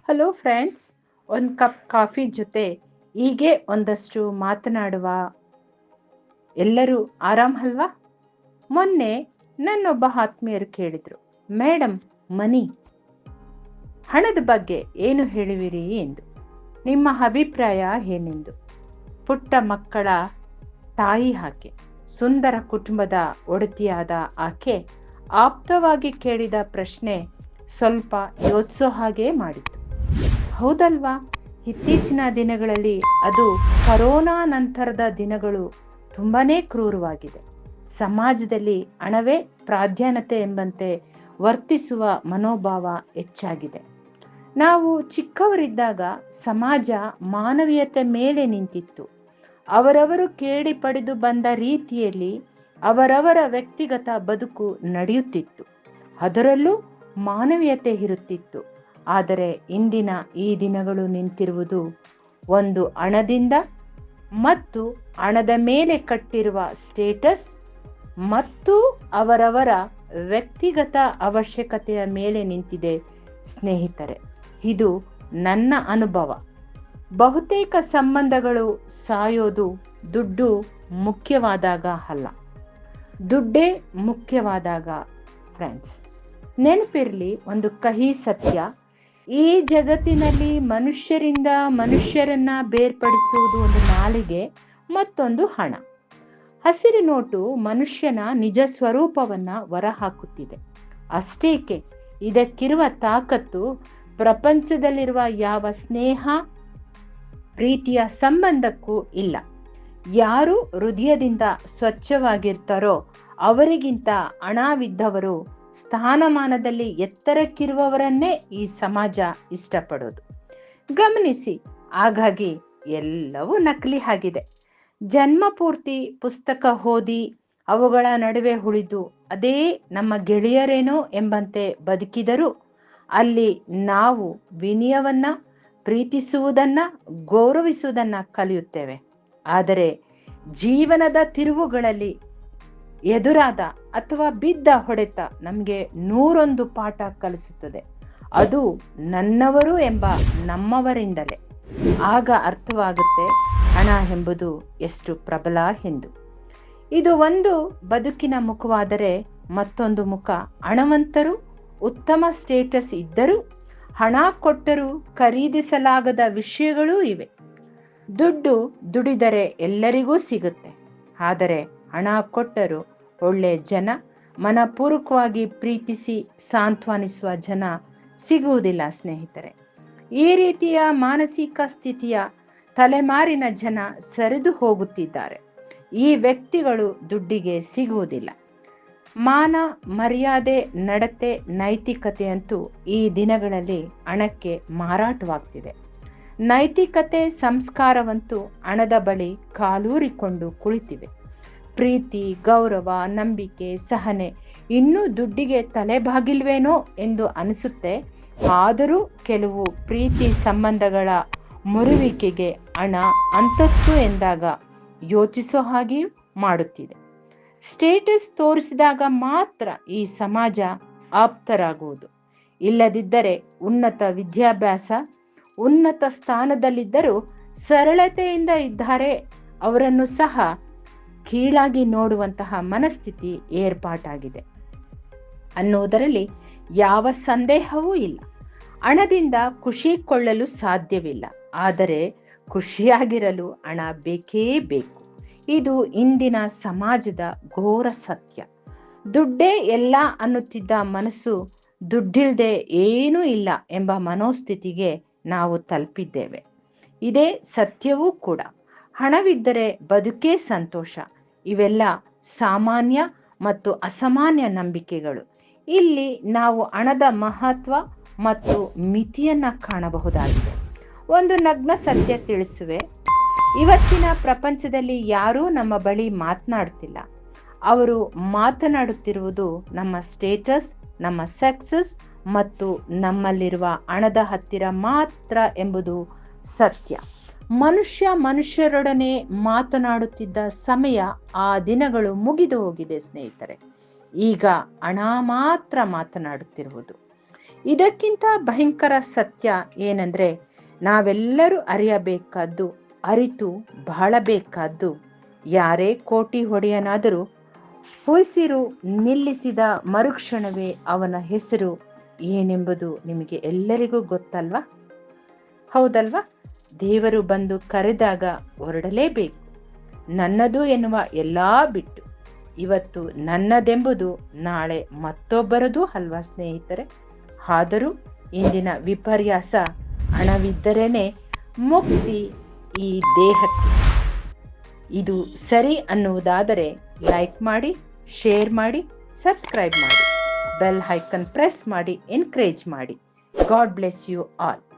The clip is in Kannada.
ಹಲೋ ಫ್ರೆಂಡ್ಸ್, ಒಂದು ಕಪ್ ಕಾಫಿ ಜೊತೆ ಹೀಗೆ ಒಂದಷ್ಟು ಮಾತನಾಡುವ. ಎಲ್ಲರೂ ಆರಾಮ್ ಅಲ್ವಾ? ಮೊನ್ನೆ ನನ್ನೊಬ್ಬ ಆತ್ಮೀಯರು ಕೇಳಿದರು, ಮೇಡಮ್, ಮನಿ ಹಣದ ಬಗ್ಗೆ ಏನು ಹೇಳುವಿರಿ ಎಂದು. ನಿಮ್ಮ ಅಭಿಪ್ರಾಯ ಏನೆಂದು. ಪುಟ್ಟ ಮಕ್ಕಳ ತಾಯಿ ಆಕೆ, ಸುಂದರ ಕುಟುಂಬದ ಒಡತಿಯಾದ ಆಕೆ ಆಪ್ತವಾಗಿ ಕೇಳಿದ ಪ್ರಶ್ನೆ ಸ್ವಲ್ಪ ಯೋಚಿಸೋ ಹಾಗೆ ಮಾಡಿತು. ಹೌದಲ್ವಾ? ಇತ್ತೀಚಿನ ದಿನಗಳಲ್ಲಿ, ಅದು ಕರೋನಾ ನಂತರದ ದಿನಗಳು, ತುಂಬಾನೇ ಕ್ರೂರವಾಗಿದೆ. ಸಮಾಜದಲ್ಲಿ ಹಣವೇ ಪ್ರಾಧಾನ್ಯತೆ ಎಂಬಂತೆ ವರ್ತಿಸುವ ಮನೋಭಾವ ಹೆಚ್ಚಾಗಿದೆ. ನಾವು ಚಿಕ್ಕವರಿದ್ದಾಗ ಸಮಾಜ ಮಾನವೀಯತೆ ಮೇಲೆ ನಿಂತಿತ್ತು. ಅವರವರು ಕೇಳಿ ಪಡೆದು ಬಂದ ರೀತಿಯಲ್ಲಿ ಅವರವರ ವ್ಯಕ್ತಿಗತ ಬದುಕು ನಡೆಯುತ್ತಿತ್ತು. ಅದರಲ್ಲೂ ಮಾನವೀಯತೆ ಇರುತ್ತಿತ್ತು. ಆದರೆ ಇಂದಿನ ಈ ದಿನಗಳು ನಿಂತಿರುವುದು ಒಂದು ಹಣದಿಂದ ಮತ್ತು ಹಣದ ಮೇಲೆ ಕಟ್ಟಿರುವ ಸ್ಟೇಟಸ್ ಮತ್ತು ಅವರವರ ವ್ಯಕ್ತಿಗತ ಅವಶ್ಯಕತೆಯ ಮೇಲೆ ನಿಂತಿದೆ ಸ್ನೇಹಿತರೆ. ಇದು ನನ್ನ ಅನುಭವ. ಬಹುತೇಕ ಸಂಬಂಧಗಳು ಸಾಯೋದು ದುಡ್ಡು ಮುಖ್ಯವಾದಾಗ ಅಲ್ಲ, ದುಡ್ಡೇ ಮುಖ್ಯವಾದಾಗ. ಫ್ರೆಂಡ್ಸ್, ನೆನಪಿರಲಿ ಒಂದು ಕಹಿ ಸತ್ಯ. ಈ ಜಗತ್ತಿನಲ್ಲಿ ಮನುಷ್ಯರಿಂದ ಮನುಷ್ಯರನ್ನ ಬೇರ್ಪಡಿಸುವುದು ಒಂದು ನಾಲಿಗೆ, ಮತ್ತೊಂದು ಹಣ. ಹಸಿರು ನೋಟು ಮನುಷ್ಯನ ನಿಜ ಸ್ವರೂಪವನ್ನ ಹೊರಹಾಕುತ್ತಿದೆ. ಅಷ್ಟೇಕೆ ಇದಕ್ಕಿರುವ ತಾಕತ್ತು ಪ್ರಪಂಚದಲ್ಲಿರುವ ಯಾವ ಸ್ನೇಹ ಪ್ರೀತಿಯ ಸಂಬಂಧಕ್ಕೂ ಇಲ್ಲ. ಯಾರು ಹೃದಯದಿಂದ ಸ್ವಚ್ಛವಾಗಿರ್ತಾರೋ ಅವರಿಗಿಂತ ಹಣವಿದ್ದವರು ಸ್ಥಾನಮಾನದಲ್ಲಿ ಎತ್ತರಕ್ಕಿರುವವರನ್ನೇ ಈ ಸಮಾಜ ಇಷ್ಟಪಡೋದು. ಗಮನಿಸಿ, ಹಾಗಾಗಿ ಎಲ್ಲವೂ ನಕಲಿ ಆಗಿದೆ. ಜನ್ಮ ಪೂರ್ತಿ ಪುಸ್ತಕ ಓದಿ ಅವುಗಳ ನಡುವೆ ಉಳಿದು ಅದೇ ನಮ್ಮ ಗೆಳೆಯರೇನೋ ಎಂಬಂತೆ ಬದುಕಿದರೂ ಅಲ್ಲಿ ನಾವು ವಿನಯವನ್ನ, ಪ್ರೀತಿಸುವುದನ್ನ, ಗೌರವಿಸುವುದನ್ನ ಕಲಿಯುತ್ತೇವೆ. ಆದರೆ ಜೀವನದ ತಿರುವುಗಳಲ್ಲಿ ಎದುರಾದ ಅಥವಾ ಬಿದ್ದ ಹೊಡೆತ ನಮಗೆ 101 ಪಾಠ ಕಲಿಸುತ್ತದೆ. ಅದು ನನ್ನವರು ಎಂಬ ನಮ್ಮವರಿಂದಲೇ. ಆಗ ಅರ್ಥವಾಗುತ್ತೆ ಹಣ ಎಂಬುದು ಎಷ್ಟು ಪ್ರಬಲ ಎಂದು. ಇದು ಒಂದು ಬದುಕಿನ ಮುಖವಾದರೆ, ಮತ್ತೊಂದು ಮುಖ ಹಣವಂತರು, ಉತ್ತಮ ಸ್ಟೇಟಸ್ ಇದ್ದರೂ ಹಣ ಕೊಟ್ಟರೂ ಖರೀದಿಸಲಾಗದ ವಿಷಯಗಳೂ ಇವೆ. ದುಡ್ಡು ದುಡಿದರೆ ಎಲ್ಲರಿಗೂ ಸಿಗುತ್ತೆ, ಆದರೆ ಹಣ ಕೊಟ್ಟರೂ ಒಳ್ಳೆ ಜನ, ಮನಪೂರ್ವಕವಾಗಿ ಪ್ರೀತಿಸಿ ಸಾಂತ್ವನಿಸುವ ಜನ ಸಿಗುವುದಿಲ್ಲ ಸ್ನೇಹಿತರೆ. ಈ ರೀತಿಯ ಮಾನಸಿಕ ಸ್ಥಿತಿಯ ತಲೆಮಾರಿನ ಜನ ಸರಿದು ಹೋಗುತ್ತಿದ್ದಾರೆ. ಈ ವ್ಯಕ್ತಿಗಳು ದುಡ್ಡಿಗೆ ಸಿಗುವುದಿಲ್ಲ. ಮಾನ ಮರ್ಯಾದೆ, ನಡತೆ, ನೈತಿಕತೆಯಂತೂ ಈ ದಿನಗಳಲ್ಲಿ ಹಣಕ್ಕೆ ಮಾರಾಟವಾಗ್ತಿದೆ. ನೈತಿಕತೆ, ಸಂಸ್ಕಾರವಂತೂ ಹಣದ ಬಳಿ ಕಾಲೂರಿಕೊಂಡು ಕುಳಿತಿವೆ. ಪ್ರೀತಿ, ಗೌರವ, ನಂಬಿಕೆ, ಸಹನೆ ಇನ್ನೂ ದುಡ್ಡಿಗೆ ತಲೆಬಾಗಿಲ್ವೇನೋ ಎಂದು ಅನಿಸುತ್ತೆ. ಆದರೂ ಕೆಲವು ಪ್ರೀತಿ ಸಂಬಂಧಗಳ ಮುರಿವಿಕೆಗೆ ಹಣ, ಅಂತಸ್ತು ಎಂದಾಗ ಯೋಚಿಸೋ ಹಾಗೆಯೂ ಮಾಡುತ್ತಿದೆ. ಸ್ಟೇಟಸ್ ತೋರಿಸಿದಾಗ ಮಾತ್ರ ಈ ಸಮಾಜ ಆಪ್ತರಾಗುವುದು. ಇಲ್ಲದಿದ್ದರೆ ಉನ್ನತ ವಿದ್ಯಾಭ್ಯಾಸ, ಉನ್ನತ ಸ್ಥಾನದಲ್ಲಿದ್ದರೂ ಸರಳತೆಯಿಂದ ಇದ್ದಾರೆ ಅವರನ್ನು ಸಹ ಕೀಳಾಗಿ ನೋಡುವಂತಹ ಮನಸ್ಥಿತಿ ಏರ್ಪಾಟಾಗಿದೆ ಅನ್ನುವುದರಲ್ಲಿ ಯಾವ ಸಂದೇಹವೂ ಇಲ್ಲ. ಹಣದಿಂದ ಖುಷಿ ಕೊಳ್ಳಲು ಸಾಧ್ಯವಿಲ್ಲ, ಆದರೆ ಖುಷಿಯಾಗಿರಲು ಹಣ ಬೇಕೇ ಬೇಕು. ಇದು ಇಂದಿನ ಸಮಾಜದ ಘೋರ ಸತ್ಯ. ದುಡ್ಡೇ ಎಲ್ಲ ಅನ್ನುತ್ತಿದ್ದ ಮನಸ್ಸು ದುಡ್ಡಿಲ್ಲದೆ ಏನೂ ಇಲ್ಲ ಎಂಬ ಮನೋಸ್ಥಿತಿಗೆ ನಾವು ತಲುಪಿದ್ದೇವೆ. ಇದೇ ಸತ್ಯವೂ ಕೂಡ. ಹಣವಿದ್ದರೆ ಬದುಕೇ ಸಂತೋಷ. ಇವೆಲ್ಲ ಸಾಮಾನ್ಯ ಮತ್ತು ಅಸಾಮಾನ್ಯ ನಂಬಿಕೆಗಳು. ಇಲ್ಲಿ ನಾವು ಹಣದ ಮಹತ್ವ ಮತ್ತು ಮಿತಿಯನ್ನ ಕಾಣಬಹುದಾಗಿದೆ. ಒಂದು ನಗ್ನ ಸತ್ಯ ತಿಳಿಸುವೆ. ಇವತ್ತಿನ ಪ್ರಪಂಚದಲ್ಲಿ ಯಾರೂ ನಮ್ಮ ಬಳಿ ಮಾತನಾಡುತ್ತಿಲ್ಲ. ಅವರು ಮಾತನಾಡುತ್ತಿರುವುದು ನಮ್ಮ ಸ್ಟೇಟಸ್, ನಮ್ಮ ಸಕ್ಸಸ್ ಮತ್ತು ನಮ್ಮಲ್ಲಿರುವ ಹಣದ ಹತ್ತಿರ ಮಾತ್ರ ಎಂಬುದು ಸತ್ಯ. ಮನುಷ್ಯರೊಡನೆ ಮಾತನಾಡುತ್ತಿದ್ದ ಸಮಯ, ಆ ದಿನಗಳು ಮುಗಿದು ಹೋಗಿದೆ ಸ್ನೇಹಿತರೆ. ಈಗ ಹಣ ಮಾತ್ರ ಮಾತನಾಡುತ್ತಿರುವುದು. ಇದಕ್ಕಿಂತ ಭಯಂಕರ ಸತ್ಯ ಏನಂದ್ರೆ, ನಾವೆಲ್ಲರೂ ಅರಿಯಬೇಕಾದ್ದು, ಅರಿತು ಬಾಳಬೇಕಾದ್ದು, ಯಾರೇ ಕೋಟಿ ಹೊಡೆಯನಾದರೂ ಉಸಿರು ನಿಲ್ಲಿಸಿದ ಮರುಕ್ಷಣವೇ ಅವನ ಹೆಸರು ಏನೆಂಬುದು ನಿಮಗೆ ಎಲ್ಲರಿಗೂ ಗೊತ್ತಲ್ವಾ? ಹೌದಲ್ವಾ? ದೇವರು ಬಂದು ಕರೆದಾಗ ಹೊರಡಲೇಬೇಕು. ನನ್ನದು ಎನ್ನುವ ಎಲ್ಲಾ ಬಿಟ್ಟು. ಇವತ್ತು ನನ್ನದೆಂಬುದು ನಾಳೆ ಮತ್ತೊಬ್ಬರದು ಅಲ್ವಾ ಸ್ನೇಹಿತರೆ? ಆದರೂ ಇಂದಿನ ವಿಪರ್ಯಾಸ, ಹಣವಿದ್ದರೇನೆ ಮುಕ್ತಿ ಈ ದೇಹಕ್ಕೆ. ಇದು ಸರಿ ಅನ್ನುವುದಾದರೆ ಲೈಕ್ ಮಾಡಿ, ಶೇರ್ ಮಾಡಿ, ಸಬ್ಸ್ಕ್ರೈಬ್ ಮಾಡಿ, ಬೆಲ್ ಐಕನ್ ಪ್ರೆಸ್ ಮಾಡಿ, ಎನ್ಕರೇಜ್ ಮಾಡಿ. God bless you all.